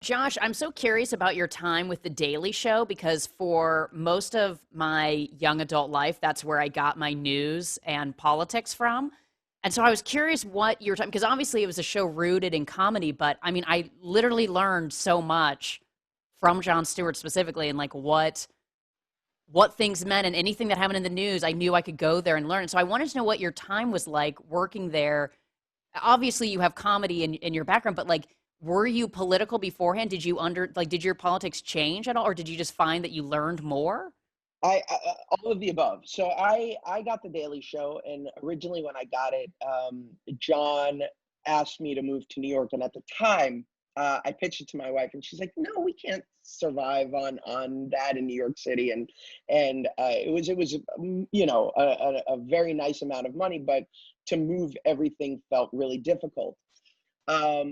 Josh, I'm so curious about your time with The Daily Show because for most of my young adult life, that's where I got my news and politics from. And so I was curious what your time, because obviously it was a show rooted in comedy, but I mean, I literally learned so much from Jon Stewart specifically and like what things meant and anything that happened in the news, I knew I could go there and learn. So I wanted to know what your time was like working there. Obviously you have comedy in your background, but like were you political beforehand? Did you did your politics change at all, or did you just find that you learned more? All of the above. So I got the Daily Show, and originally when I got it, John asked me to move to New York, and at the time, I pitched it to my wife, and she's like, "No, we can't survive on that in New York City," and it was a very nice amount of money, but to move everything felt really difficult.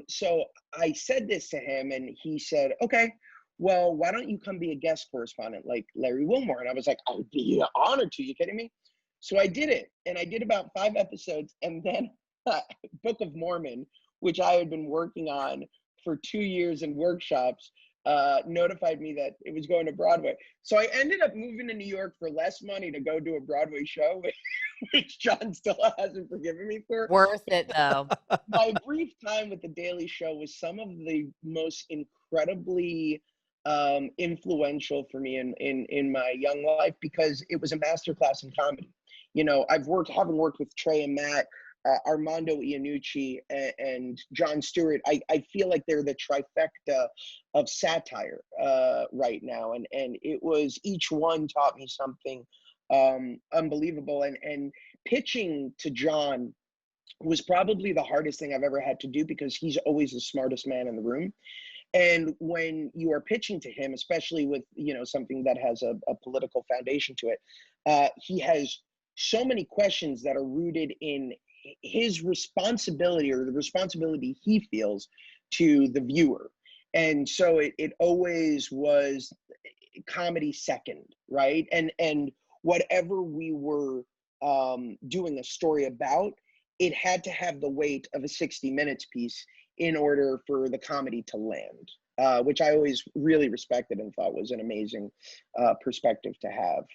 So I said this to him, and he said, "Okay, well, why don't you come be a guest correspondent like Larry Wilmore?" And I was like, "I'd be honored to. You kidding me?" So I did it, and I did about 5 episodes, and then Book of Mormon, which I had been working on for 2 years in workshops, notified me that it was going to Broadway. So I ended up moving to New York for less money to go do a Broadway show, which John still hasn't forgiven me for. Worth it though. My brief time with the Daily Show was some of the most incredibly influential for me in my young life because it was a masterclass in comedy. You know, having worked with Trey and Matt, Armando Iannucci, and Jon Stewart. I feel like they're the trifecta of satire right now, and it was each one taught me something unbelievable. And pitching to John was probably the hardest thing I've ever had to do because he's always the smartest man in the room. And when you are pitching to him, especially with something that has a political foundation to it, he has so many questions that are rooted in his responsibility or the responsibility he feels to the viewer. And so it always was comedy second, right? And whatever we were doing a story about, it had to have the weight of a 60 minutes piece in order for the comedy to land, which I always really respected and thought was an amazing perspective to have.